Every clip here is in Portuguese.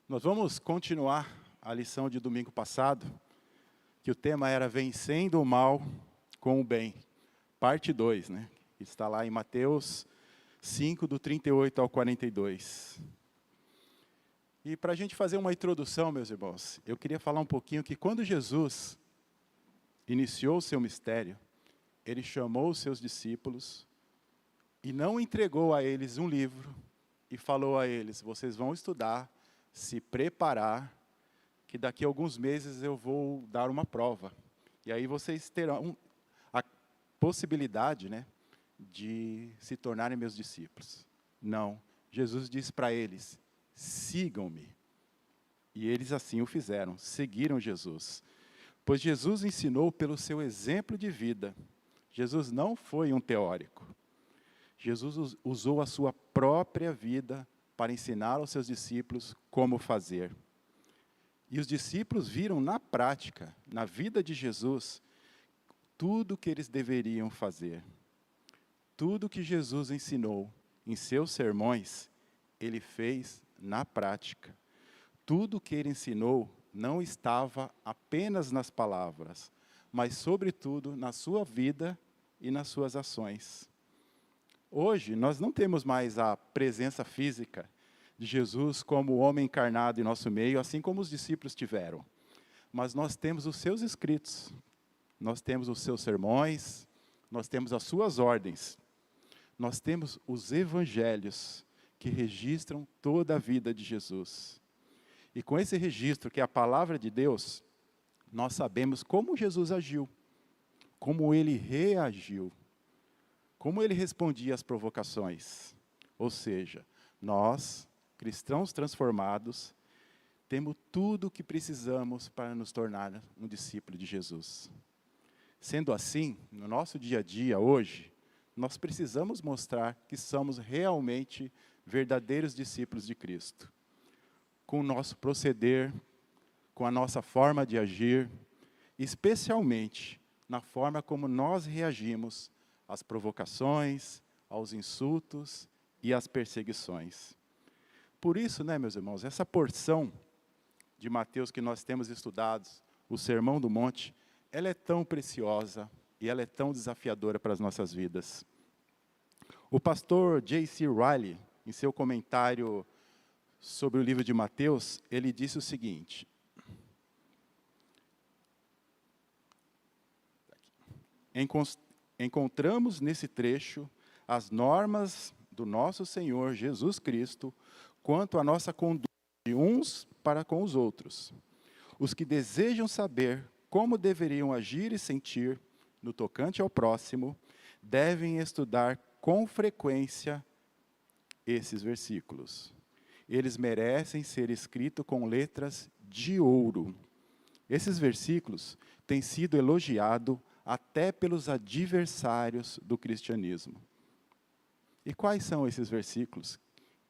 Nós vamos continuar a lição de domingo passado, que o tema era Vencendo o Mal com o Bem, parte 2, né? Está lá em Mateus 5, do 38 ao 42. E para a gente fazer uma introdução, meus irmãos, eu queria falar um pouquinho que quando Jesus iniciou o seu mistério, ele chamou os seus discípulos e não entregou a eles um livro e falou a eles: vocês vão estudar, se preparar, que daqui a alguns meses eu vou dar uma prova. E aí vocês terão a possibilidade, né, de se tornarem meus discípulos. Não. Jesus disse para eles: sigam-me. E eles assim o fizeram, seguiram Jesus. Pois Jesus ensinou pelo seu exemplo de vida. Jesus não foi um teórico. Jesus usou a sua própria vida para ensinar aos seus discípulos como fazer. E os discípulos viram na prática, na vida de Jesus, tudo o que eles deveriam fazer. Tudo que Jesus ensinou em seus sermões, ele fez na prática. Tudo o que ele ensinou não estava apenas nas palavras, mas, sobretudo, na sua vida e nas suas ações. Hoje, nós não temos mais a presença física de Jesus como homem encarnado em nosso meio, assim como os discípulos tiveram. Mas nós temos os seus escritos, nós temos os seus sermões, nós temos as suas ordens, nós temos os evangelhos que registram toda a vida de Jesus. E com esse registro, que é a palavra de Deus, nós sabemos como Jesus agiu, como ele reagiu, como ele respondia às provocações. Ou seja, nós, cristãos transformados, temos tudo o que precisamos para nos tornar um discípulo de Jesus. Sendo assim, no nosso dia a dia hoje, nós precisamos mostrar que somos realmente verdadeiros discípulos de Cristo. Com o nosso proceder, com a nossa forma de agir, especialmente na forma como nós reagimos às provocações, aos insultos e às perseguições. Por isso, né, meus irmãos, essa porção de Mateus que nós temos estudado, o Sermão do Monte, ela é tão preciosa e ela é tão desafiadora para as nossas vidas. O pastor J.C. Ryle, em seu comentário sobre o livro de Mateus, ele disse o seguinte: encontramos nesse trecho as normas do nosso Senhor Jesus Cristo quanto à nossa conduta de uns para com os outros. Os que desejam saber como deveriam agir e sentir no tocante ao próximo, devem estudar com frequência esses versículos. Eles merecem ser escritos com letras de ouro. Esses versículos têm sido elogiados até pelos adversários do cristianismo. E quais são esses versículos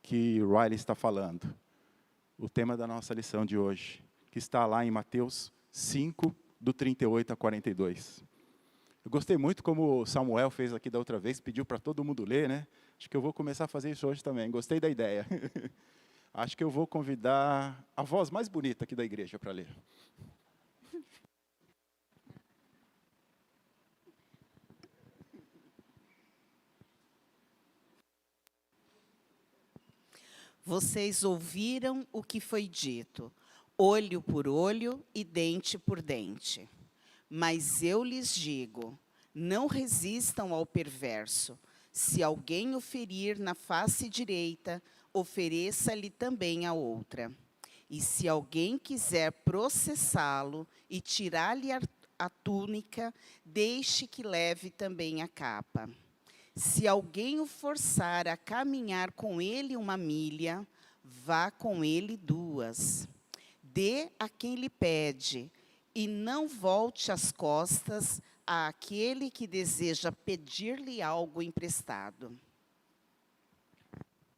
que Riley está falando? O tema da nossa lição de hoje, que está lá em Mateus 5, do 38 a 42. Eu gostei muito como o Samuel fez aqui da outra vez, pediu para todo mundo ler, né? Acho que eu vou começar a fazer isso hoje também, gostei da ideia. Acho que eu vou convidar a voz mais bonita aqui da igreja para ler. Vocês ouviram o que foi dito, olho por olho e dente por dente. Mas eu lhes digo, não resistam ao perverso. Se alguém o ferir na face direita, ofereça-lhe também a outra. E se alguém quiser processá-lo e tirar-lhe a túnica, deixe que leve também a capa. Se alguém o forçar a caminhar com ele 1 milha, vá com ele 2. Dê a quem lhe pede, e não volte as costas àquele que deseja pedir-lhe algo emprestado.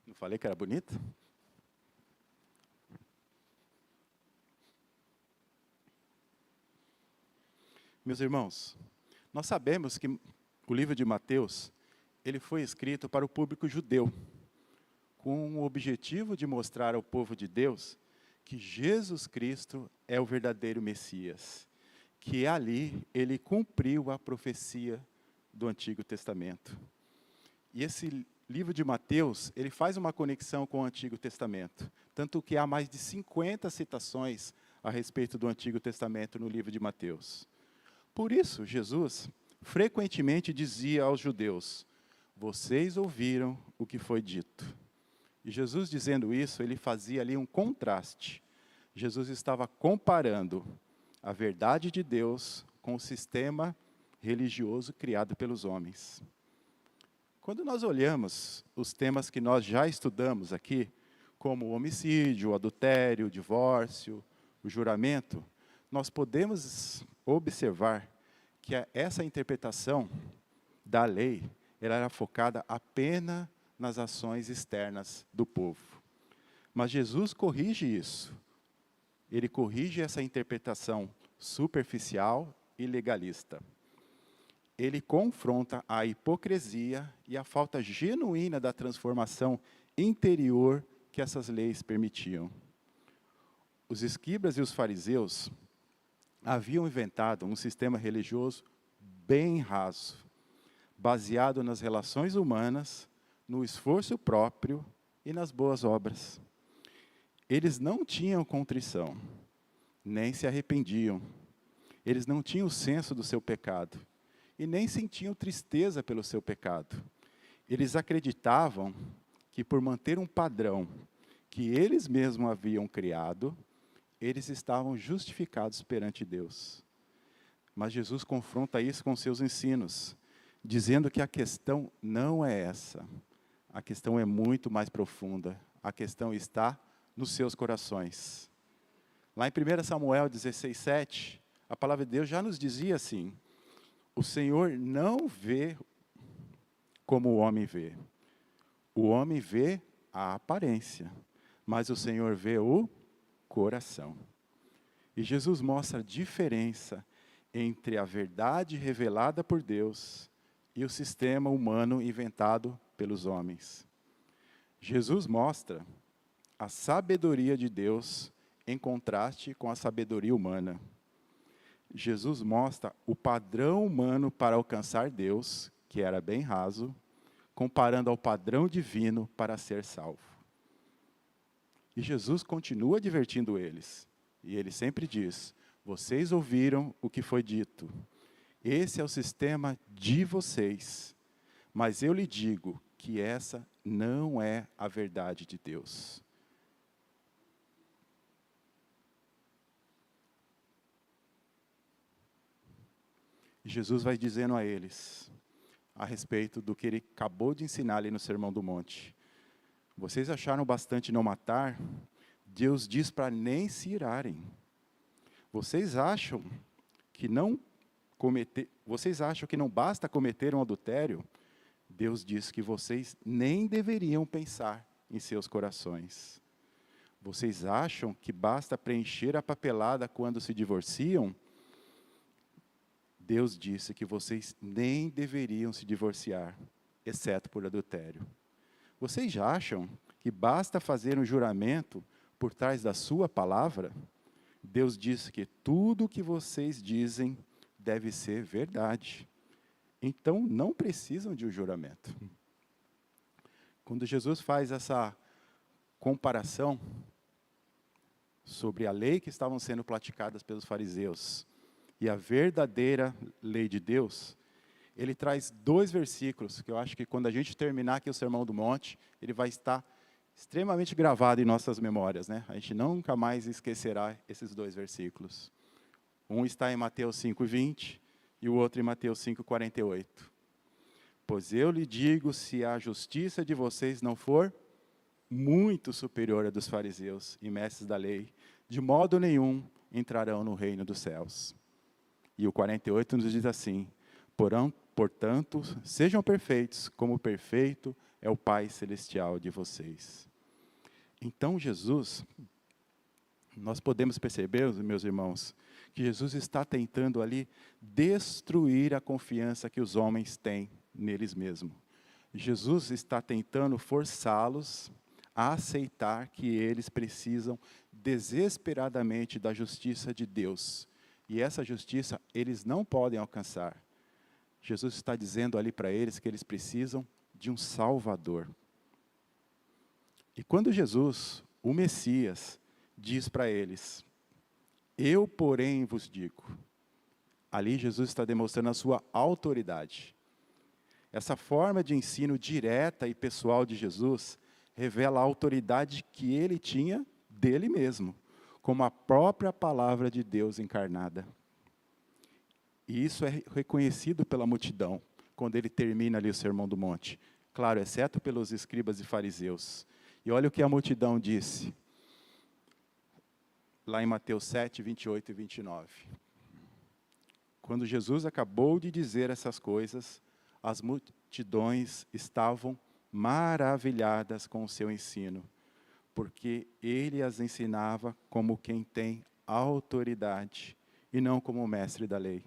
Não falei que era bonito? Meus irmãos, nós sabemos que o livro de Mateus, ele foi escrito para o público judeu, com o objetivo de mostrar ao povo de Deus que Jesus Cristo é o verdadeiro Messias, que ali ele cumpriu a profecia do Antigo Testamento. E esse livro de Mateus, ele faz uma conexão com o Antigo Testamento, tanto que há mais de 50 citações a respeito do Antigo Testamento no livro de Mateus. Por isso, Jesus frequentemente dizia aos judeus: vocês ouviram o que foi dito. E Jesus dizendo isso, ele fazia ali um contraste. Jesus estava comparando a verdade de Deus com o sistema religioso criado pelos homens. Quando nós olhamos os temas que nós já estudamos aqui, como o homicídio, o adultério, o divórcio, o juramento, nós podemos observar que essa interpretação da lei, ela era focada apenas nas ações externas do povo. Mas Jesus corrige isso. Ele corrige essa interpretação superficial e legalista. Ele confronta a hipocrisia e a falta genuína da transformação interior que essas leis permitiam. Os escribas e os fariseus haviam inventado um sistema religioso bem raso, baseado nas relações humanas, no esforço próprio e nas boas obras. Eles não tinham contrição, nem se arrependiam. Eles não tinham o senso do seu pecado e nem sentiam tristeza pelo seu pecado. Eles acreditavam que por manter um padrão que eles mesmos haviam criado, eles estavam justificados perante Deus. Mas Jesus confronta isso com seus ensinos, dizendo que a questão não é essa. A questão é muito mais profunda. A questão está nos seus corações. Lá em 1 Samuel 16:7, a palavra de Deus já nos dizia assim: o Senhor não vê como o homem vê. O homem vê a aparência, mas o Senhor vê o coração. E Jesus mostra a diferença entre a verdade revelada por Deus e o sistema humano inventado pelos homens. Jesus mostra a sabedoria de Deus em contraste com a sabedoria humana. Jesus mostra o padrão humano para alcançar Deus, que era bem raso, comparando ao padrão divino para ser salvo. E Jesus continua advertindo eles. E ele sempre diz: vocês ouviram o que foi dito. Esse é o sistema de vocês. Mas eu lhe digo que essa não é a verdade de Deus. E Jesus vai dizendo a eles, a respeito do que ele acabou de ensinar ali no Sermão do Monte. Vocês acharam bastante não matar? Deus diz para nem se irarem. Vocês acham que não basta cometer um adultério? Deus diz que vocês nem deveriam pensar em seus corações. Vocês acham que basta preencher a papelada quando se divorciam? Deus disse que vocês nem deveriam se divorciar, exceto por adultério. Vocês já acham que basta fazer um juramento por trás da sua palavra? Deus disse que tudo o que vocês dizem deve ser verdade. Então, não precisam de um juramento. Quando Jesus faz essa comparação sobre a lei que estavam sendo praticadas pelos fariseus e a verdadeira lei de Deus, ele traz 2 versículos, que eu acho que quando a gente terminar aqui o Sermão do Monte, ele vai estar extremamente gravado em nossas memórias, né? A gente nunca mais esquecerá esses 2 versículos. Um está em Mateus 5:20 e o outro em Mateus 5:48. Pois eu lhe digo, se a justiça de vocês não for muito superior à dos fariseus e mestres da lei, de modo nenhum entrarão no reino dos céus. E o 48 nos diz assim: portanto, sejam perfeitos, como perfeito é o Pai Celestial de vocês. Então, Jesus, nós podemos perceber, meus irmãos, que Jesus está tentando ali destruir a confiança que os homens têm neles mesmos. Jesus está tentando forçá-los a aceitar que eles precisam desesperadamente da justiça de Deus. E essa justiça eles não podem alcançar. Jesus está dizendo ali para eles que eles precisam de um Salvador. E quando Jesus, o Messias, diz para eles, eu, porém, vos digo, ali Jesus está demonstrando a sua autoridade. Essa forma de ensino direta e pessoal de Jesus revela a autoridade que ele tinha dele mesmo, como a própria palavra de Deus encarnada. E isso é reconhecido pela multidão, quando ele termina ali o Sermão do Monte. Claro, exceto pelos escribas e fariseus. E olha o que a multidão disse, lá em Mateus 7, 28 e 29. Quando Jesus acabou de dizer essas coisas, as multidões estavam maravilhadas com o seu ensino, porque ele as ensinava como quem tem autoridade, e não como o mestre da lei.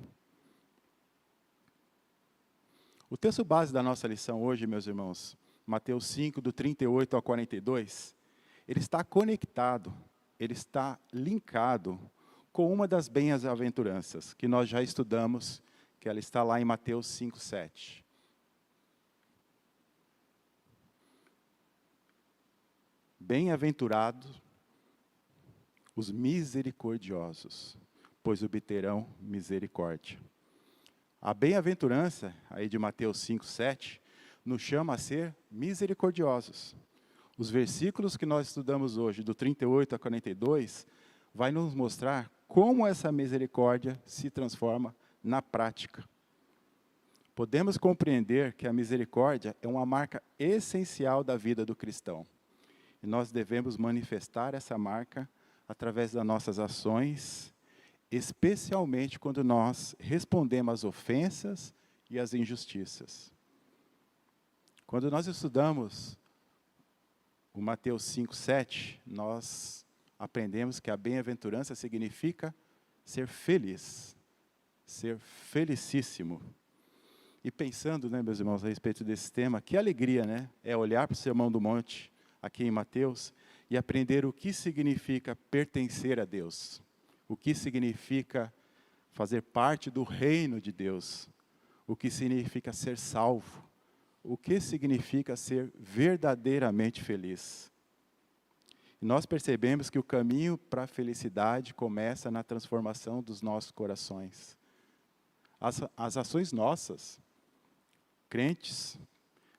O texto base da nossa lição hoje, meus irmãos, Mateus 5, do 38 ao 42, ele está conectado, ele está linkado com uma das bem-aventuranças, que nós já estudamos, que ela está lá em Mateus 5, 7. Bem-aventurados os misericordiosos, pois obterão misericórdia. A bem-aventurança, aí de Mateus 5, 7, nos chama a ser misericordiosos. Os versículos que nós estudamos hoje, do 38 a 42, vai nos mostrar como essa misericórdia se transforma na prática. Podemos compreender que a misericórdia é uma marca essencial da vida do cristão. E nós devemos manifestar essa marca através das nossas ações, especialmente quando nós respondemos às ofensas e às injustiças. Quando nós estudamos o Mateus 5, 7, nós aprendemos que a bem-aventurança significa ser feliz, ser felicíssimo. E pensando, né, meus irmãos, a respeito desse tema, que alegria, né? É olhar para o Sermão do Monte, aqui em Mateus, e aprender o que significa pertencer a Deus. O que significa fazer parte do reino de Deus. O que significa ser salvo. O que significa ser verdadeiramente feliz. E nós percebemos que o caminho para a felicidade começa na transformação dos nossos corações. As ações nossas, crentes,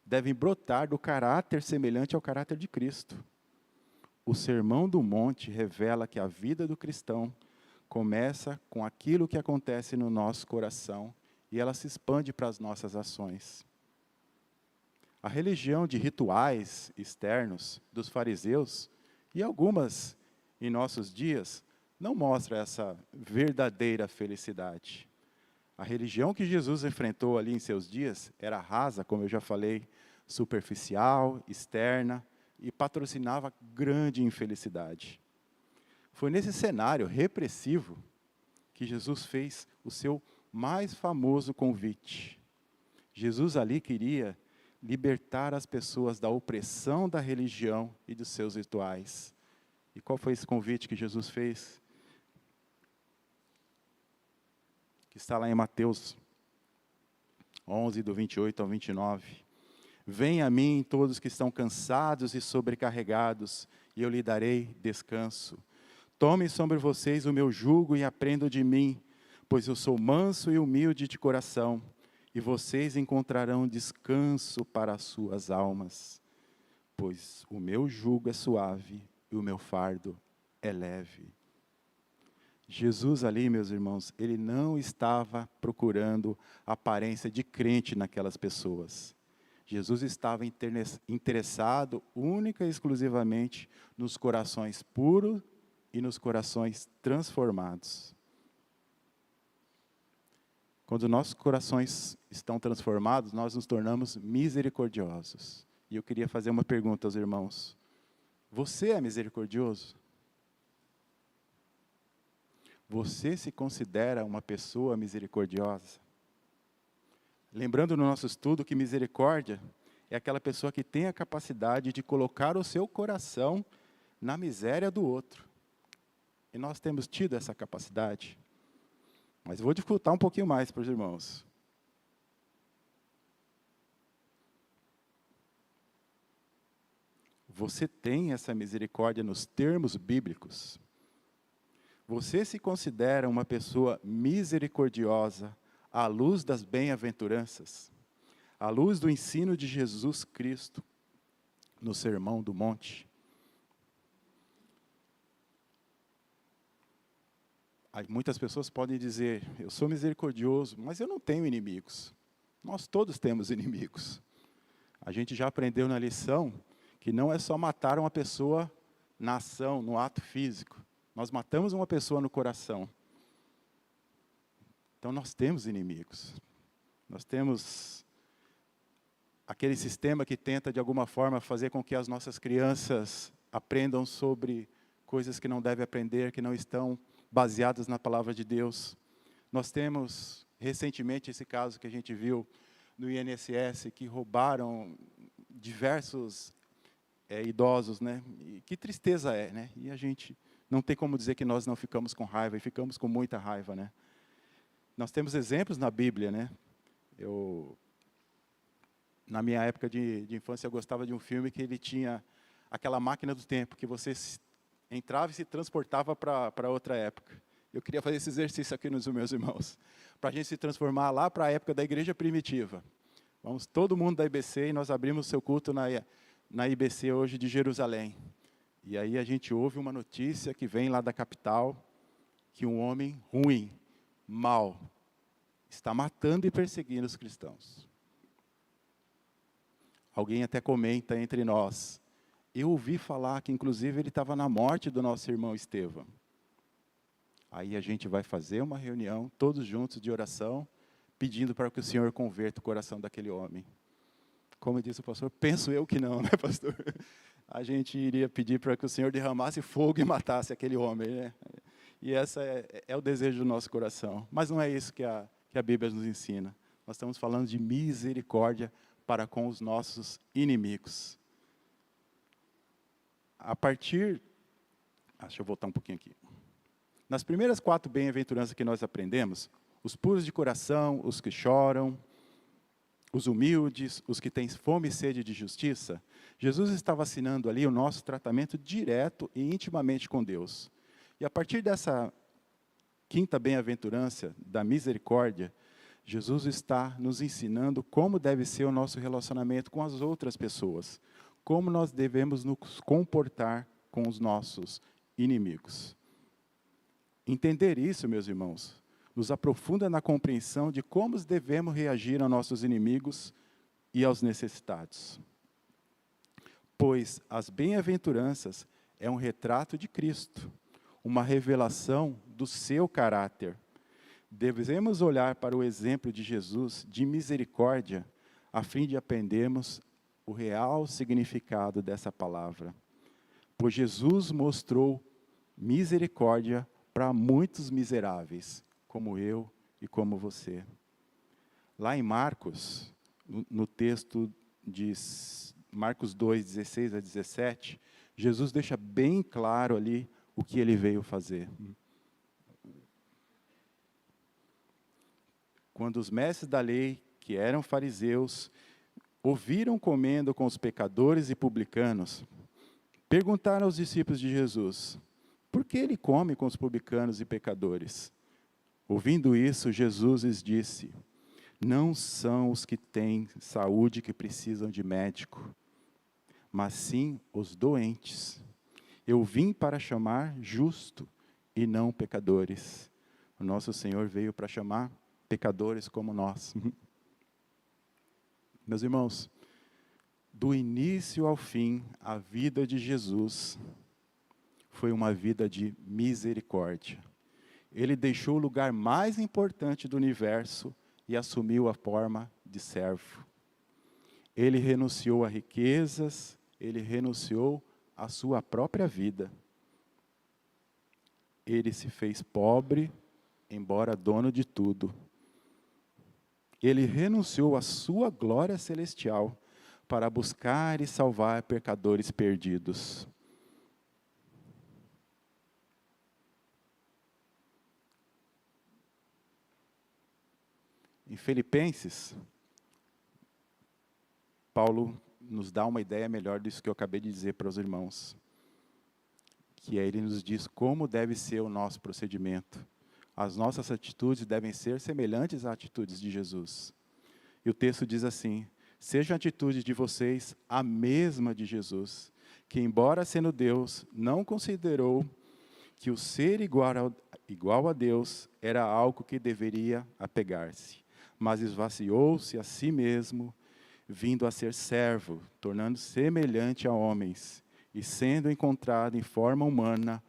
devem brotar do caráter semelhante ao caráter de Cristo. O Sermão do Monte revela que a vida do cristão começa com aquilo que acontece no nosso coração e ela se expande para as nossas ações. A religião de rituais externos dos fariseus e algumas em nossos dias não mostra essa verdadeira felicidade. A religião que Jesus enfrentou ali em seus dias era rasa, como eu já falei, superficial, externa, e patrocinava grande infelicidade. Foi nesse cenário repressivo que Jesus fez o seu mais famoso convite. Jesus ali queria libertar as pessoas da opressão da religião e dos seus rituais. E qual foi esse convite que Jesus fez? Que está lá em Mateus 11, do 28 ao 29. Venha a mim todos que estão cansados e sobrecarregados, e eu lhe darei descanso. Tomem sobre vocês o meu jugo e aprendam de mim, pois eu sou manso e humilde de coração, e vocês encontrarão descanso para as suas almas. Pois o meu jugo é suave e o meu fardo é leve. Jesus ali, meus irmãos, ele não estava procurando a aparência de crente naquelas pessoas. Jesus estava interessado única e exclusivamente nos corações puros e nos corações transformados. Quando nossos corações estão transformados, nós nos tornamos misericordiosos. E eu queria fazer uma pergunta aos irmãos. Você é misericordioso? Você se considera uma pessoa misericordiosa? Lembrando no nosso estudo que misericórdia é aquela pessoa que tem a capacidade de colocar o seu coração na miséria do outro. E nós temos tido essa capacidade. Mas vou dificultar um pouquinho mais para os irmãos. Você tem essa misericórdia nos termos bíblicos? Você se considera uma pessoa misericordiosa à luz das bem-aventuranças, à luz do ensino de Jesus Cristo no Sermão do Monte? Muitas pessoas podem dizer, eu sou misericordioso, mas eu não tenho inimigos. Nós todos temos inimigos. A gente já aprendeu na lição que não é só matar uma pessoa na ação, no ato físico. Nós matamos uma pessoa no coração. Então nós temos inimigos. Nós temos aquele sistema que tenta, de alguma forma, fazer com que as nossas crianças aprendam sobre coisas que não devem aprender, que não estão baseadas na palavra de Deus. Nós temos, recentemente, esse caso que a gente viu no INSS, que roubaram diversos idosos, né? E que tristeza né? E a gente não tem como dizer que nós não ficamos com raiva, e ficamos com muita raiva, né? Nós temos exemplos na Bíblia, né? Na minha época de infância, eu gostava de um filme que ele tinha aquela máquina do tempo, que você entrava e se transportava para outra época. Eu queria fazer esse exercício aqui nos meus irmãos, para a gente se transformar lá para a época da igreja primitiva. Vamos, todo mundo da IBC, e nós abrimos o seu culto na IBC hoje de Jerusalém. E aí a gente ouve uma notícia que vem lá da capital, que um homem ruim, mau, está matando e perseguindo os cristãos. Alguém até comenta entre nós, eu ouvi falar que inclusive ele estava na morte do nosso irmão Estevão. Aí a gente vai fazer uma reunião, todos juntos de oração, pedindo para que o Senhor converta o coração daquele homem. Como disse o pastor, penso eu que não, né, pastor? A gente iria pedir para que o Senhor derramasse fogo e matasse aquele homem, né? E esse é o desejo do nosso coração. Mas não é isso que a Bíblia nos ensina. Nós estamos falando de misericórdia para com os nossos inimigos. Deixa eu voltar um pouquinho aqui. Nas primeiras 4 bem-aventuranças que nós aprendemos, os puros de coração, os que choram, os humildes, os que têm fome e sede de justiça, Jesus estava assinando ali o nosso tratamento direto e intimamente com Deus. E a partir dessa 5ª bem-aventurança, da misericórdia, Jesus está nos ensinando como deve ser o nosso relacionamento com as outras pessoas, como nós devemos nos comportar com os nossos inimigos. Entender isso, meus irmãos, nos aprofunda na compreensão de como devemos reagir aos nossos inimigos e aos necessitados. Pois as bem-aventuranças é um retrato de Cristo, uma revelação do seu caráter. Devemos olhar para o exemplo de Jesus de misericórdia, a fim de aprendermos o real significado dessa palavra. Pois Jesus mostrou misericórdia para muitos miseráveis, como eu e como você. Lá em Marcos, no texto de Marcos 2, 16 a 17, Jesus deixa bem claro ali o que ele veio fazer. Quando os mestres da lei, que eram fariseus, ouviram comendo com os pecadores e publicanos, perguntaram aos discípulos de Jesus, por que ele come com os publicanos e pecadores? Ouvindo isso, Jesus lhes disse, não são os que têm saúde que precisam de médico, mas sim os doentes. Eu vim para chamar justo e não pecadores. O nosso Senhor veio para chamar pecadores como nós. Meus irmãos, do início ao fim, a vida de Jesus foi uma vida de misericórdia. Ele deixou o lugar mais importante do universo e assumiu a forma de servo. Ele renunciou a riquezas, ele renunciou à sua própria vida. Ele se fez pobre, embora dono de tudo. Ele renunciou à sua glória celestial para buscar e salvar pecadores perdidos. Em Filipenses, Paulo nos dá uma ideia melhor disso que eu acabei de dizer para os irmãos. Que aí ele nos diz como deve ser o nosso procedimento. As nossas atitudes devem ser semelhantes às atitudes de Jesus. E o texto diz assim: seja a atitude de vocês a mesma de Jesus, que embora sendo Deus, não considerou que o ser igual a Deus era algo que deveria apegar-se, mas esvaziou-se a si mesmo, vindo a ser servo, tornando-se semelhante a homens, e sendo encontrado em forma humana,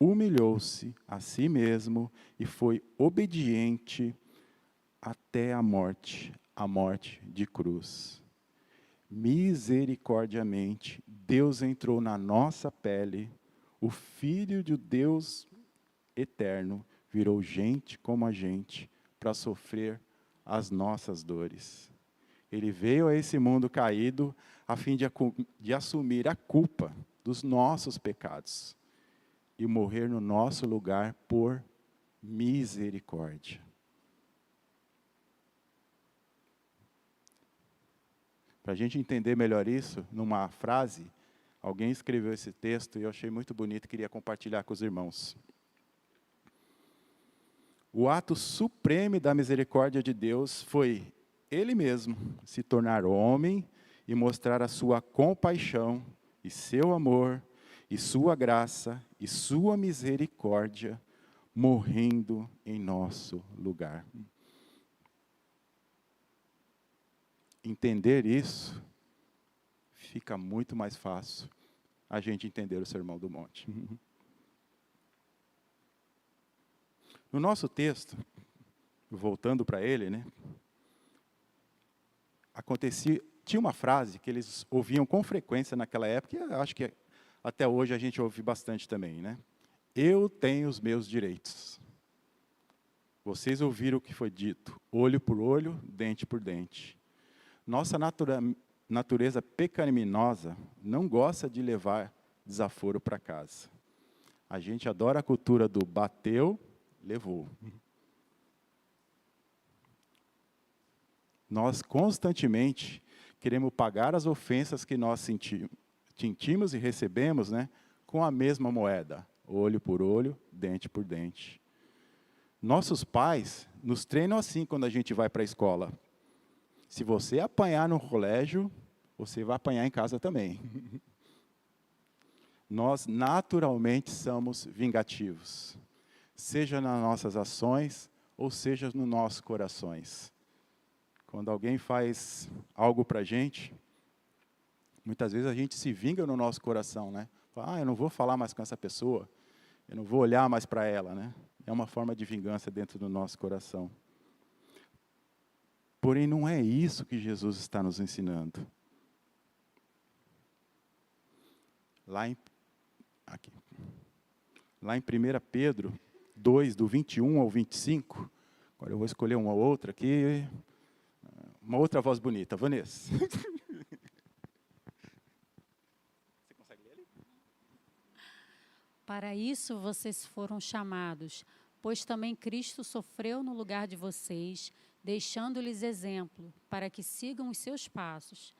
humilhou-se a si mesmo e foi obediente até a morte de cruz. Misericordiamente, Deus entrou na nossa pele, o Filho de Deus eterno virou gente como a gente para sofrer as nossas dores. Ele veio a esse mundo caído a fim de assumir a culpa dos nossos pecados e morrer no nosso lugar por misericórdia. Para a gente entender melhor isso, numa frase, alguém escreveu esse texto e eu achei muito bonito e queria compartilhar com os irmãos. O ato supremo da misericórdia de Deus foi Ele mesmo se tornar homem e mostrar a sua compaixão e seu amor e sua graça e sua misericórdia, morrendo em nosso lugar. Entender isso, fica muito mais fácil a gente entender o Sermão do Monte. No nosso texto, voltando para ele, né, tinha uma frase que eles ouviam com frequência naquela época, e acho que até hoje a gente ouve bastante também, né? Eu tenho os meus direitos. Vocês ouviram o que foi dito, olho por olho, dente por dente. Nossa natureza pecaminosa não gosta de levar desaforo para casa. A gente adora a cultura do bateu, levou. Nós constantemente queremos pagar as ofensas que nós sentimos e recebemos, né, com a mesma moeda, olho por olho, dente por dente. Nossos pais nos treinam assim quando a gente vai para a escola. Se você apanhar no colégio, você vai apanhar em casa também. Nós naturalmente somos vingativos, seja nas nossas ações ou seja nos nossos corações. Quando alguém faz algo para a gente, muitas vezes a gente se vinga no nosso coração, né? Fala, eu não vou falar mais com essa pessoa, eu não vou olhar mais para ela, né? É uma forma de vingança dentro do nosso coração. Porém, não é isso que Jesus está nos ensinando. Lá em 1 Pedro 2, do 21 ao 25, agora eu vou escolher uma outra aqui, uma outra voz bonita. Vanessa. Você consegue ler ali? Para isso vocês foram chamados, pois também Cristo sofreu no lugar de vocês, deixando-lhes exemplo, para que sigam os seus passos.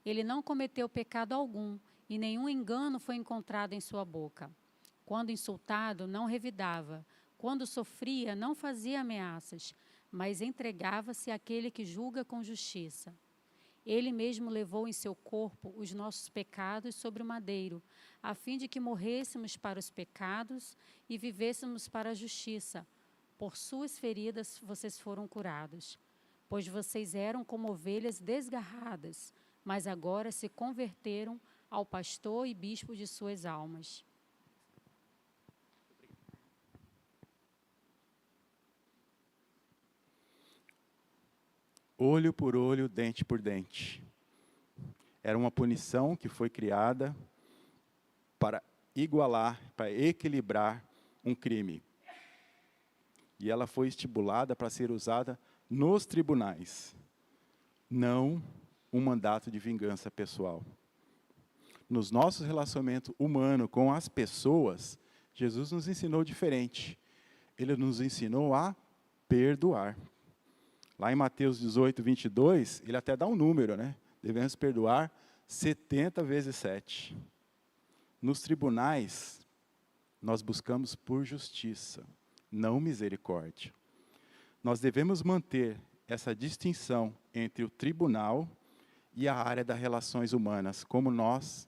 Ele não cometeu pecado algum, e nenhum engano foi encontrado em sua boca. Quando insultado, não revidava. Quando sofria, não fazia ameaças, mas entregava-se àquele que julga com justiça. Ele mesmo levou em seu corpo os nossos pecados sobre o madeiro, a fim de que morrêssemos para os pecados e vivêssemos para a justiça. Por suas feridas vocês foram curados, pois vocês eram como ovelhas desgarradas, mas agora se converteram ao pastor e bispo de suas almas. Olho por olho, dente por dente. Era uma punição que foi criada para igualar, para equilibrar um crime. E ela foi estipulada para ser usada nos tribunais, não um mandato de vingança pessoal. Nos nossos relacionamentos humanos com as pessoas, Jesus nos ensinou diferente. Ele nos ensinou a perdoar. Lá em Mateus 18, 22, ele até dá um número, né? Devemos perdoar 70 vezes 7. Nos tribunais, nós buscamos por justiça, não misericórdia. Nós devemos manter essa distinção entre o tribunal e a área das relações humanas, como nós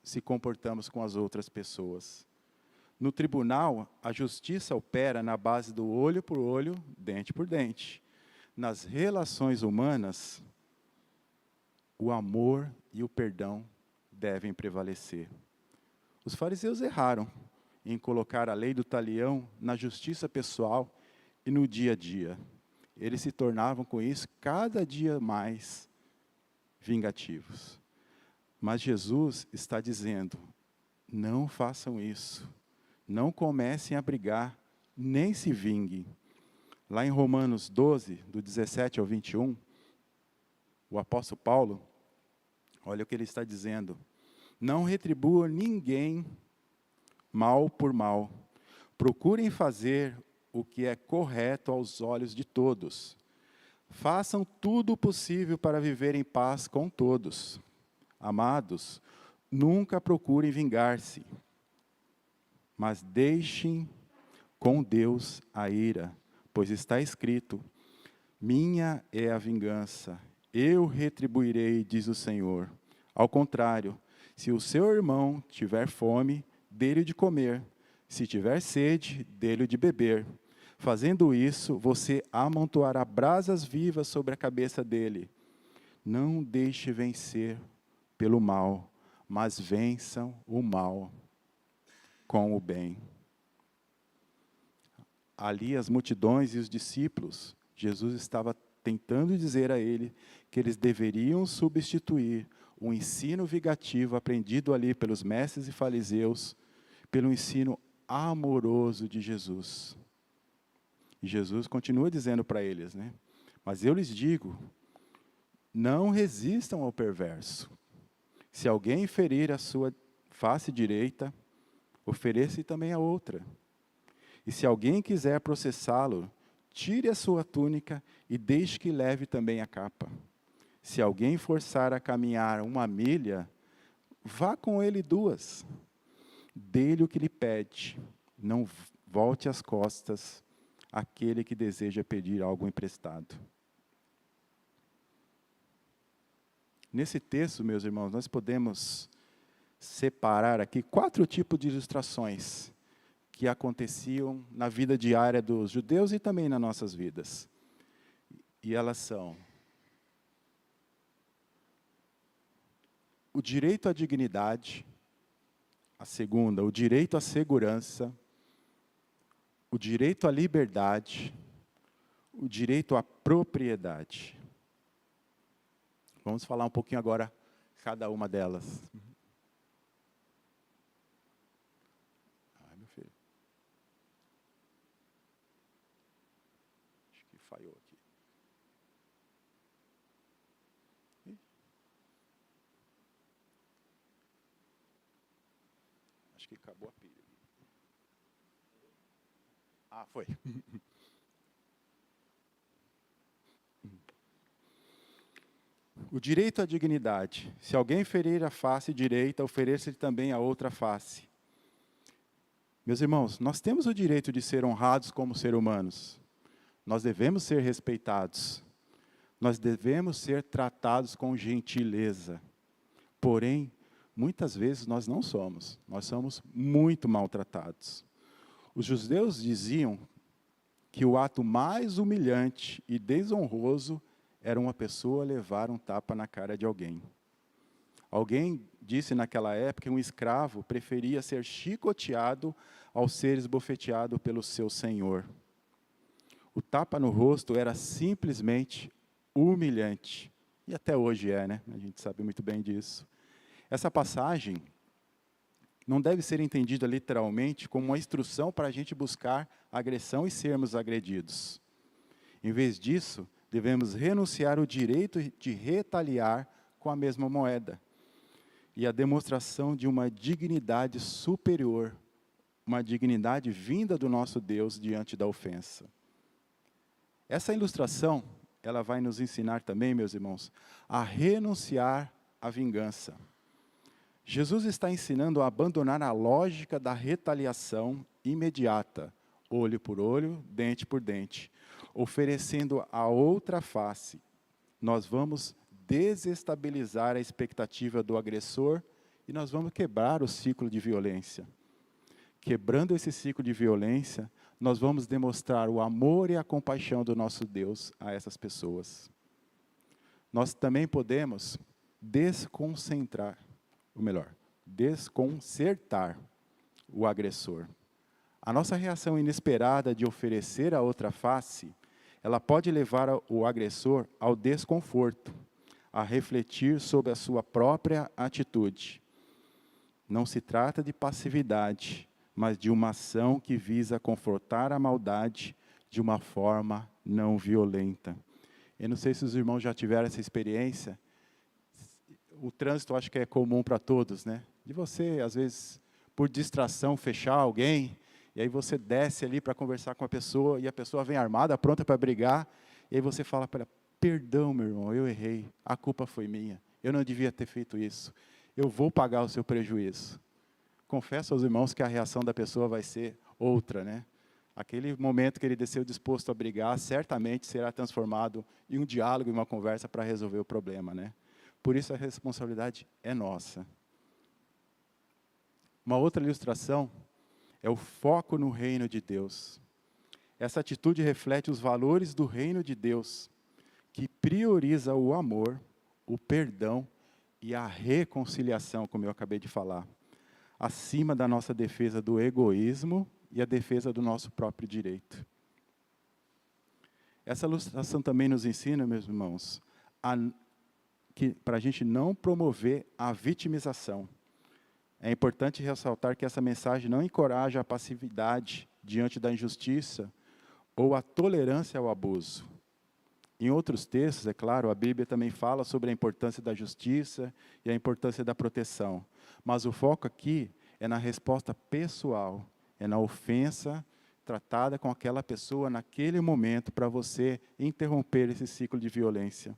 se comportamos com as outras pessoas. No tribunal, a justiça opera na base do olho por olho, dente por dente. Nas relações humanas, o amor e o perdão devem prevalecer. Os fariseus erraram em colocar a lei do talião na justiça pessoal e no dia a dia. Eles se tornavam, com isso, cada dia mais vingativos. Mas Jesus está dizendo, não façam isso. Não comecem a brigar, nem se vinguem. Lá em Romanos 12, do 17 ao 21, o apóstolo Paulo, olha o que ele está dizendo. Não retribuam ninguém mal por mal. Procurem fazer o que é correto aos olhos de todos. Façam tudo o possível para viver em paz com todos. Amados, nunca procurem vingar-se, mas deixem com Deus a ira, pois está escrito, minha é a vingança, eu retribuirei, diz o Senhor. Ao contrário, se o seu irmão tiver fome, dê-lhe de comer, se tiver sede, dê-lhe de beber. Fazendo isso, você amontoará brasas vivas sobre a cabeça dele. Não deixe vencer pelo mal, mas vençam o mal com o bem. Ali as multidões e os discípulos, Jesus estava tentando dizer a ele que eles deveriam substituir o ensino vingativo aprendido ali pelos mestres e fariseus pelo ensino amoroso de Jesus. E Jesus continua dizendo para eles, né? Mas eu lhes digo, não resistam ao perverso. Se alguém ferir a sua face direita, ofereça também a outra. E se alguém quiser processá-lo, tire a sua túnica e deixe que leve também a capa. Se alguém forçar a caminhar 1 milha, vá com ele 2. Dê-lhe o que lhe pede. Não volte as costas àquele que deseja pedir algo emprestado. Nesse texto, meus irmãos, nós podemos separar aqui 4 tipos de ilustrações que aconteciam na vida diária dos judeus e também nas nossas vidas. E elas são o direito à dignidade, a segunda, o direito à segurança, o direito à liberdade, o direito à propriedade. Vamos falar um pouquinho agora cada uma delas. Ai, meu filho. Acho que falhou aqui. Acho que acabou a pilha. Ah, foi. O direito à dignidade. Se alguém ferir a face direita, ofereça-lhe também a outra face. Meus irmãos, nós temos o direito de ser honrados como seres humanos. Nós devemos ser respeitados. Nós devemos ser tratados com gentileza. Porém, muitas vezes nós não somos. Nós somos muito maltratados. Os judeus diziam que o ato mais humilhante e desonroso era uma pessoa levar um tapa na cara de alguém. Alguém disse naquela época que um escravo preferia ser chicoteado ao ser esbofeteado pelo seu senhor. O tapa no rosto era simplesmente humilhante. E até hoje é, né? A gente sabe muito bem disso. Essa passagem não deve ser entendida literalmente como uma instrução para a gente buscar agressão e sermos agredidos. Em vez disso, devemos renunciar o direito de retaliar com a mesma moeda. E a demonstração de uma dignidade superior, uma dignidade vinda do nosso Deus diante da ofensa. Essa ilustração, ela vai nos ensinar também, meus irmãos, a renunciar à vingança. Jesus está ensinando a abandonar a lógica da retaliação imediata, olho por olho, dente por dente, oferecendo a outra face. Nós vamos desestabilizar a expectativa do agressor e nós vamos quebrar o ciclo de violência. Quebrando esse ciclo de violência, nós vamos demonstrar o amor e a compaixão do nosso Deus a essas pessoas. Nós também podemos desconcertar o agressor. A nossa reação inesperada de oferecer a outra face, ela pode levar o agressor ao desconforto, a refletir sobre a sua própria atitude. Não se trata de passividade, mas de uma ação que visa confortar a maldade de uma forma não violenta. Eu não sei se os irmãos já tiveram essa experiência. O trânsito acho que é comum para todos, né? De você, às vezes, por distração, fechar alguém, e aí você desce ali para conversar com a pessoa, e a pessoa vem armada, pronta para brigar, e aí você fala para ela, perdão, meu irmão, eu errei, a culpa foi minha, eu não devia ter feito isso, eu vou pagar o seu prejuízo. Confesso aos irmãos que a reação da pessoa vai ser outra, né? Aquele momento que ele desceu disposto a brigar, certamente será transformado em um diálogo, em uma conversa para resolver o problema, né? Por isso a responsabilidade é nossa. Uma outra ilustração é o foco no reino de Deus. Essa atitude reflete os valores do reino de Deus, que prioriza o amor, o perdão e a reconciliação, como eu acabei de falar, acima da nossa defesa do egoísmo e a defesa do nosso próprio direito. Essa ilustração também nos ensina, meus irmãos, para a gente não promover a vitimização. É importante ressaltar que essa mensagem não encoraja a passividade diante da injustiça ou a tolerância ao abuso. Em outros textos, é claro, a Bíblia também fala sobre a importância da justiça e a importância da proteção. Mas o foco aqui é na resposta pessoal, é na ofensa tratada com aquela pessoa naquele momento para você interromper esse ciclo de violência.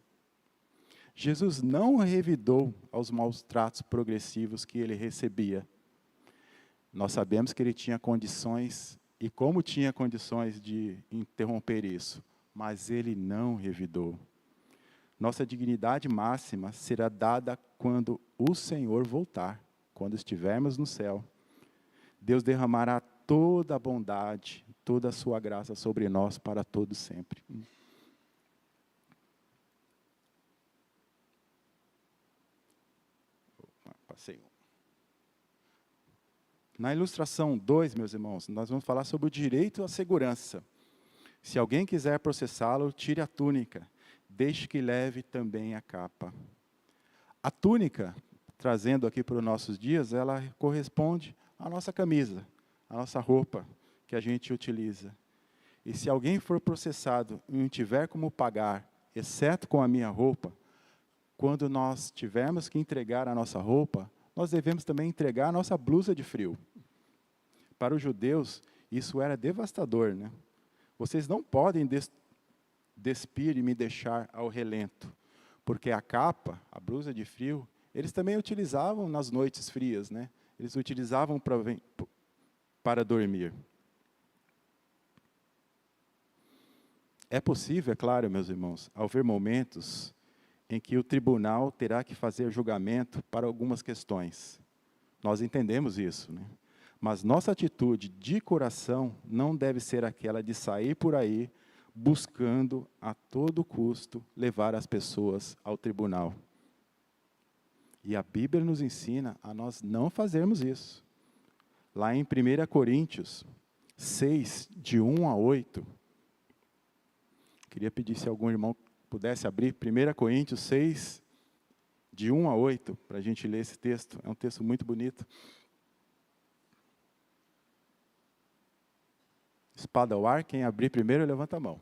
Jesus não revidou aos maus tratos progressivos que ele recebia. Nós sabemos que ele tinha condições, e como tinha condições de interromper isso, mas ele não revidou. Nossa dignidade máxima será dada quando o Senhor voltar, quando estivermos no céu. Deus derramará toda a bondade, toda a sua graça sobre nós para todos sempre. Passei. Na ilustração 2, meus irmãos, nós vamos falar sobre o direito à segurança. Se alguém quiser processá-lo, tire a túnica, deixe que leve também a capa. A túnica, trazendo aqui para os nossos dias, ela corresponde à nossa camisa, à nossa roupa que a gente utiliza. E se alguém for processado e não tiver como pagar, exceto com a minha roupa, quando nós tivermos que entregar a nossa roupa, nós devemos também entregar a nossa blusa de frio. Para os judeus, isso era devastador, né? Vocês não podem despir e me deixar ao relento, porque a capa, a blusa de frio, eles também utilizavam nas noites frias, né? Eles utilizavam para dormir. É possível, é claro, meus irmãos, haver momentos em que o tribunal terá que fazer julgamento para algumas questões. Nós entendemos isso, né? Mas nossa atitude de coração não deve ser aquela de sair por aí buscando a todo custo levar as pessoas ao tribunal. E a Bíblia nos ensina a nós não fazermos isso. Lá em 1 Coríntios 6, de 1 a 8, queria pedir se algum irmão pudesse abrir 1 Coríntios 6, de 1 a 8, para a gente ler esse texto. É um texto muito bonito. Espada ao ar, quem abrir primeiro, levanta a mão.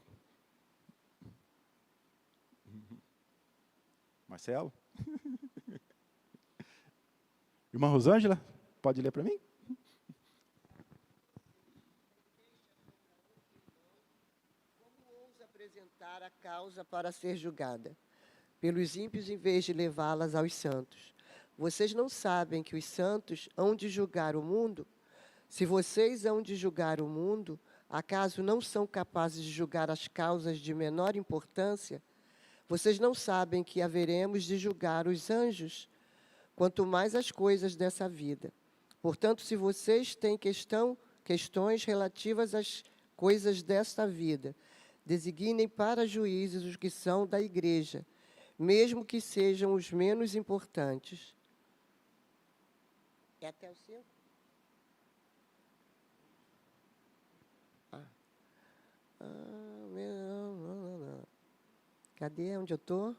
Marcelo? Irmã Rosângela, pode ler para mim? Apresentar a causa para ser julgada pelos ímpios em vez de levá-las aos santos. Vocês não sabem que os santos hão de julgar o mundo? Se vocês hão de julgar o mundo, acaso não são capazes de julgar as causas de menor importância? Vocês não sabem que haveremos de julgar os anjos, quanto mais as coisas dessa vida. Portanto, se vocês têm questões relativas às coisas desta vida, designem para juízes os que são da igreja, mesmo que sejam os menos importantes. É até o 5? Cadê onde eu estou?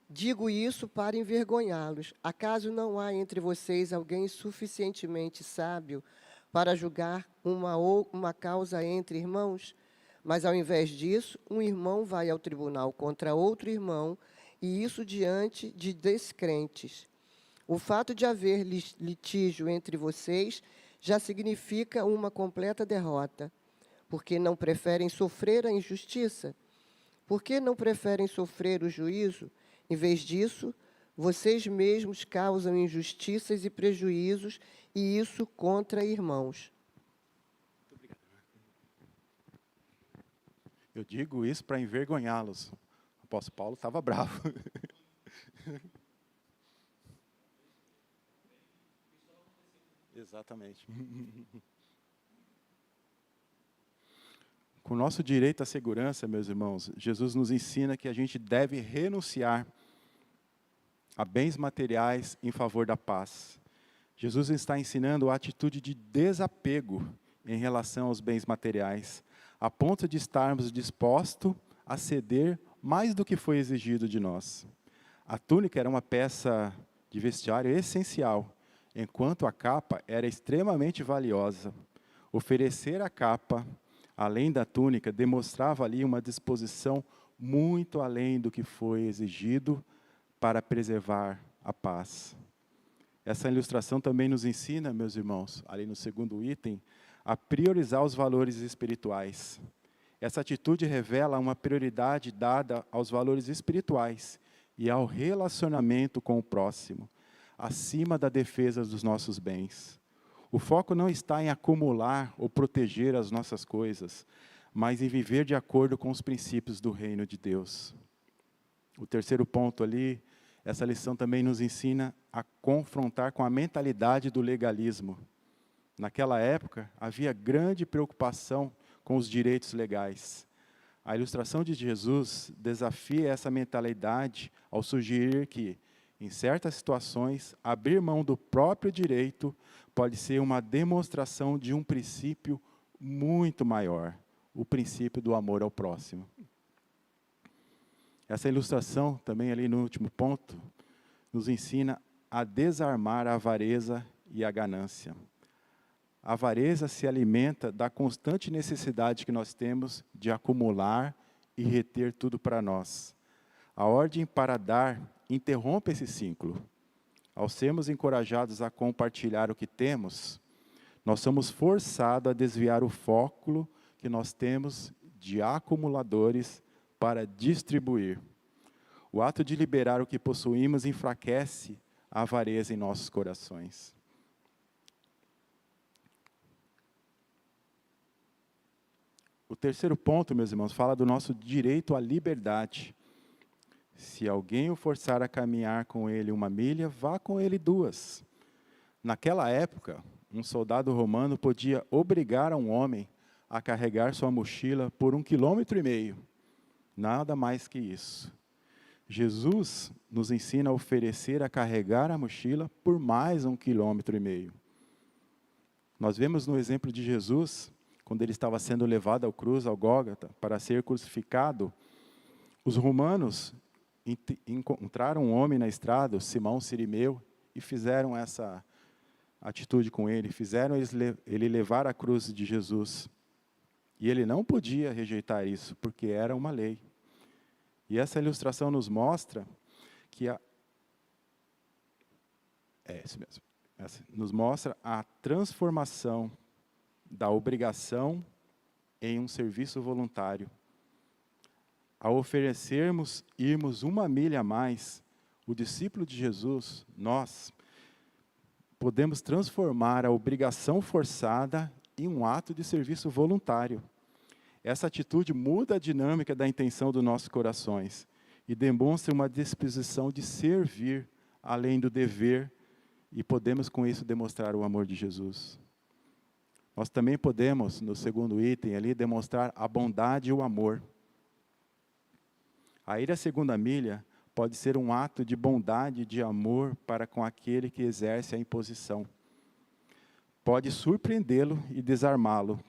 Digo isso para envergonhá-los. Acaso não há entre vocês alguém suficientemente sábio para julgar uma causa entre irmãos? Mas, ao invés disso, um irmão vai ao tribunal contra outro irmão, e isso diante de descrentes. O fato de haver litígio entre vocês já significa uma completa derrota. Porque não preferem sofrer a injustiça? Por que não preferem sofrer o juízo? Em vez disso, vocês mesmos causam injustiças e prejuízos, e isso contra irmãos. Eu digo isso para envergonhá-los. O apóstolo Paulo estava bravo. Exatamente. Com o nosso direito à segurança, meus irmãos, Jesus nos ensina que a gente deve renunciar a bens materiais em favor da paz. Jesus está ensinando a atitude de desapego em relação aos bens materiais, a ponto de estarmos dispostos a ceder mais do que foi exigido de nós. A túnica era uma peça de vestiário essencial, enquanto a capa era extremamente valiosa. Oferecer a capa, além da túnica, demonstrava ali uma disposição muito além do que foi exigido para preservar a paz. Essa ilustração também nos ensina, meus irmãos, ali no segundo item, a priorizar os valores espirituais. Essa atitude revela uma prioridade dada aos valores espirituais e ao relacionamento com o próximo, acima da defesa dos nossos bens. O foco não está em acumular ou proteger as nossas coisas, mas em viver de acordo com os princípios do reino de Deus. O terceiro ponto ali, essa lição também nos ensina a confrontar com a mentalidade do legalismo. Naquela época, havia grande preocupação com os direitos legais. A ilustração de Jesus desafia essa mentalidade ao sugerir que, em certas situações, abrir mão do próprio direito pode ser uma demonstração de um princípio muito maior, o princípio do amor ao próximo. Essa ilustração, também ali no último ponto, nos ensina a desarmar a avareza e a ganância. A avareza se alimenta da constante necessidade que nós temos de acumular e reter tudo para nós. A ordem para dar interrompe esse ciclo. Ao sermos encorajados a compartilhar o que temos, nós somos forçados a desviar o foco que nós temos de acumuladores para distribuir. O ato de liberar o que possuímos enfraquece a avareza em nossos corações. O terceiro ponto, meus irmãos, fala do nosso direito à liberdade. Se alguém o forçar a caminhar com ele 1 milha, vá com ele 2. Naquela época, um soldado romano podia obrigar um homem a carregar sua mochila por 1,5 km. Nada mais que isso. Jesus nos ensina a oferecer a carregar a mochila por mais 1,5 km. Nós vemos no exemplo de Jesus, quando ele estava sendo levado à cruz, ao Gólgota, para ser crucificado, os romanos encontraram um homem na estrada, Simão Cirimeu, e fizeram essa atitude com ele, fizeram ele levar a cruz de Jesus. E ele não podia rejeitar isso, porque era uma lei. E essa ilustração nos mostra que isso mesmo. Nos mostra a transformação da obrigação em um serviço voluntário. Ao oferecermos irmos 1 milha a mais, o discípulo de Jesus, nós, podemos transformar a obrigação forçada em um ato de serviço voluntário. Essa atitude muda a dinâmica da intenção dos nossos corações e demonstra uma disposição de servir além do dever, e podemos com isso demonstrar o amor de Jesus. Nós também podemos, no segundo item ali, demonstrar a bondade e o amor. A ir a 2ª milha pode ser um ato de bondade e de amor para com aquele que exerce a imposição. Pode surpreendê-lo e desarmá-lo,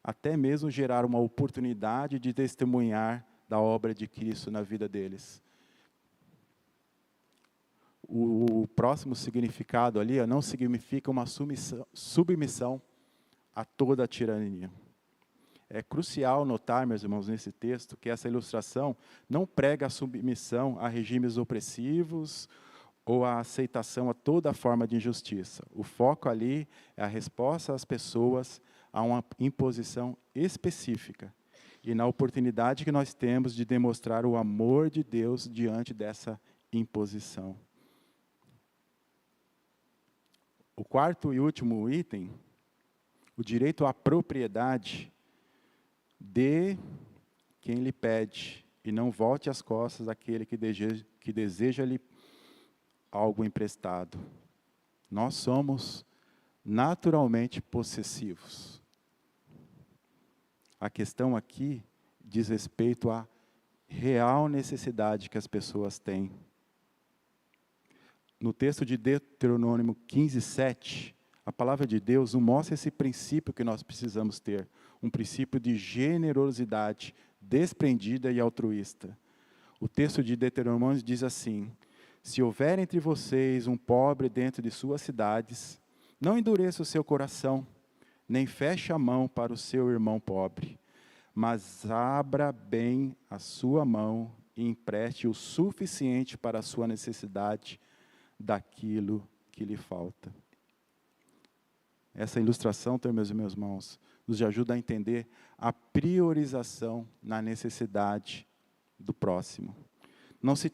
até mesmo gerar uma oportunidade de testemunhar da obra de Cristo na vida deles. O próximo significado ali não significa uma submissão a toda a tirania. É crucial notar, meus irmãos, nesse texto, que essa ilustração não prega a submissão a regimes opressivos ou a aceitação a toda forma de injustiça. O foco ali é a resposta às pessoas a uma imposição específica e na oportunidade que nós temos de demonstrar o amor de Deus diante dessa imposição. O 4º e último item, o direito à propriedade de quem lhe pede, e não volte as costas àquele que deseja-lhe algo emprestado. Nós somos naturalmente possessivos. A questão aqui diz respeito à real necessidade que as pessoas têm. No texto de Deuteronômio 15:7, a palavra de Deus nos mostra esse princípio que nós precisamos ter, um princípio de generosidade desprendida e altruísta. O texto de Deuteronômio diz assim: se houver entre vocês um pobre dentro de suas cidades, não endureça o seu coração, nem feche a mão para o seu irmão pobre, mas abra bem a sua mão e empreste o suficiente para a sua necessidade daquilo que lhe falta. Essa ilustração, meus irmãos, nos ajuda a entender a priorização na necessidade do próximo. Não se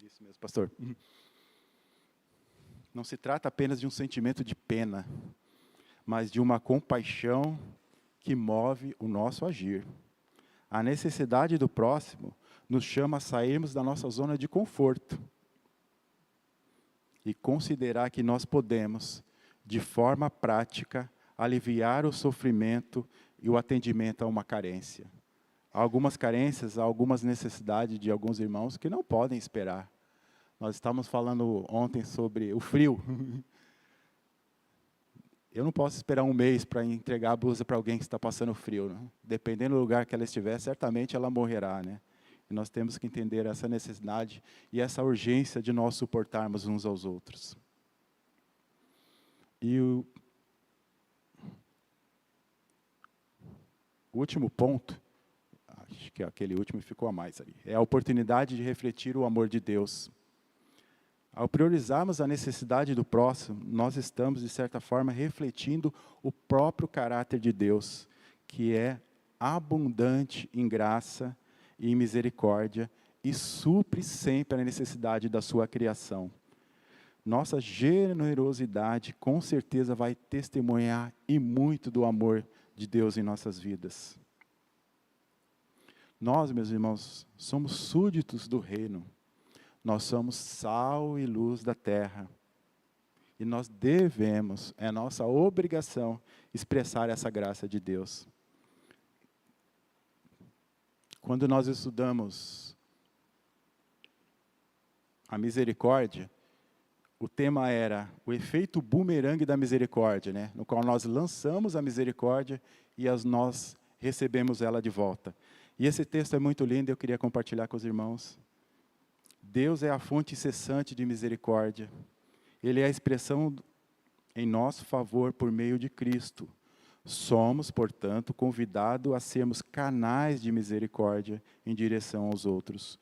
Isso mesmo, pastor. Não se trata apenas de um sentimento de pena, mas de uma compaixão que move o nosso agir. A necessidade do próximo nos chama a sairmos da nossa zona de conforto e considerar que nós podemos, de forma prática, aliviar o sofrimento e o atendimento a uma carência. Há algumas carências, há algumas necessidades de alguns irmãos que não podem esperar. Nós estávamos falando ontem sobre o frio. Eu não posso esperar um mês para entregar a blusa para alguém que está passando frio, né? Dependendo do lugar que ela estiver, certamente ela morrerá, né? E nós temos que entender essa necessidade e essa urgência de nós suportarmos uns aos outros. E o último ponto, acho que aquele último ficou a mais ali, é a oportunidade de refletir o amor de Deus. Ao priorizarmos a necessidade do próximo, nós estamos, de certa forma, refletindo o próprio caráter de Deus, que é abundante em graça e em misericórdia e supre sempre a necessidade da sua criação. Nossa generosidade, com certeza, vai testemunhar e muito do amor de Deus em nossas vidas. Nós, meus irmãos, somos súditos do reino. Nós somos sal e luz da terra. E nós devemos, é nossa obrigação, expressar essa graça de Deus. Quando nós estudamos a misericórdia, o tema era o efeito bumerangue da misericórdia, né? No qual nós lançamos a misericórdia e nós recebemos ela de volta. E esse texto é muito lindo, eu queria compartilhar com os irmãos. Deus é a fonte incessante de misericórdia. Ele é a expressão em nosso favor por meio de Cristo. Somos, portanto, convidados a sermos canais de misericórdia em direção aos outros,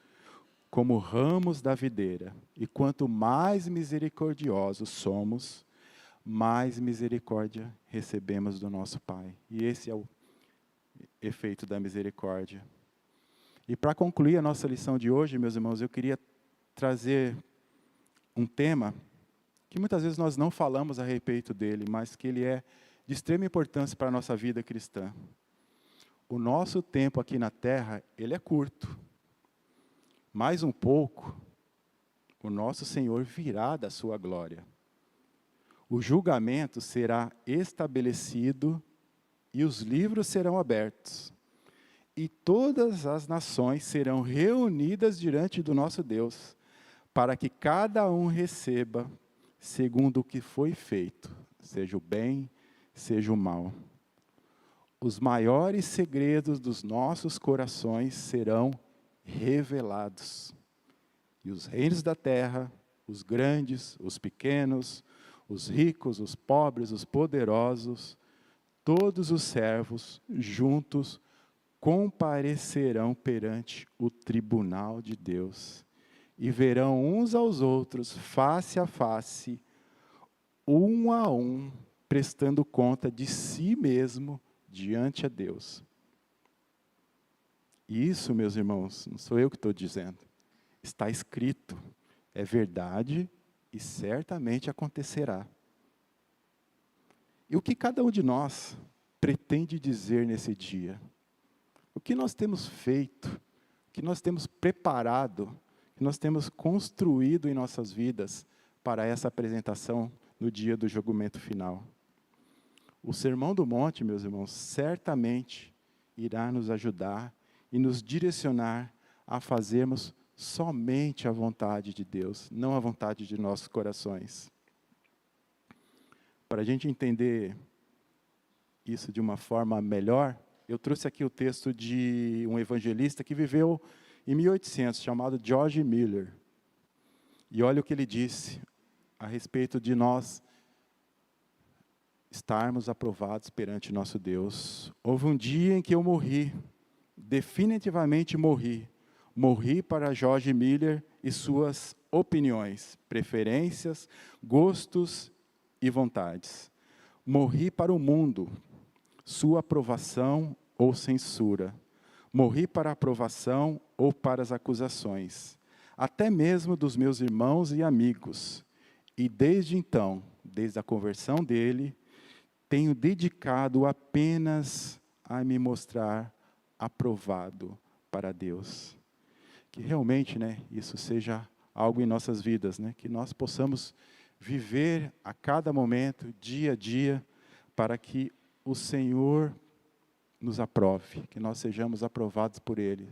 como ramos da videira. E quanto mais misericordiosos somos, mais misericórdia recebemos do nosso Pai. E esse é o efeito da misericórdia. E para concluir a nossa lição de hoje, meus irmãos, eu queria trazer um tema que muitas vezes nós não falamos a respeito dele, mas que ele é de extrema importância para a nossa vida cristã. O nosso tempo aqui na Terra, ele é curto. Mais um pouco, o nosso Senhor virá da sua glória. O julgamento será estabelecido e os livros serão abertos. E todas as nações serão reunidas diante do nosso Deus, para que cada um receba segundo o que foi feito, seja o bem, seja o mal. Os maiores segredos dos nossos corações serão revelados. E os reinos da terra, os grandes, os pequenos, os ricos, os pobres, os poderosos, todos os servos juntos comparecerão perante o tribunal de Deus e verão uns aos outros, face a face, um a um, prestando conta de si mesmo diante a Deus. E isso, meus irmãos, não sou eu que estou dizendo. Está escrito, é verdade e certamente acontecerá. E o que cada um de nós pretende dizer nesse dia? O que nós temos feito, o que nós temos preparado, o que nós temos construído em nossas vidas para essa apresentação no dia do julgamento final? O Sermão do Monte, meus irmãos, certamente irá nos ajudar e nos direcionar a fazermos somente a vontade de Deus, não a vontade de nossos corações. Para a gente entender isso de uma forma melhor, eu trouxe aqui o texto de um evangelista que viveu em 1800, chamado George Miller. E olha o que ele disse a respeito de nós estarmos aprovados perante nosso Deus. Houve um dia em que eu morri, definitivamente morri. Morri para George Miller e suas opiniões, preferências, gostos e vontades. Morri para o mundo, sua aprovação ou censura. Morri para a aprovação ou para as acusações, até mesmo dos meus irmãos e amigos. E desde então, desde a conversão dele, tenho dedicado apenas a me mostrar aprovado para Deus. Que realmente, isso seja algo em nossas vidas, que nós possamos viver a cada momento, dia a dia, para que o Senhor nos aprove, que nós sejamos aprovados por Ele.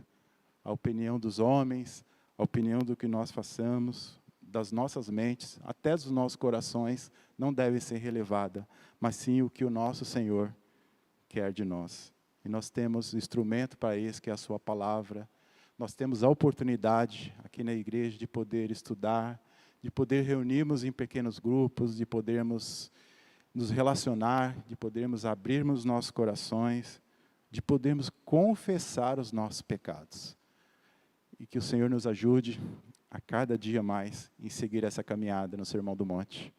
A opinião dos homens, a opinião do que nós façamos, das nossas mentes, até dos nossos corações, não deve ser relevada, mas sim o que o nosso Senhor quer de nós. E nós temos instrumento para isso, que é a sua palavra. Nós temos a oportunidade aqui na igreja de poder estudar, de poder reunirmos em pequenos grupos, de podermos nos relacionar, de podermos abrirmos nossos corações, de podermos confessar os nossos pecados. E que o Senhor nos ajude a cada dia mais em seguir essa caminhada no Sermão do Monte.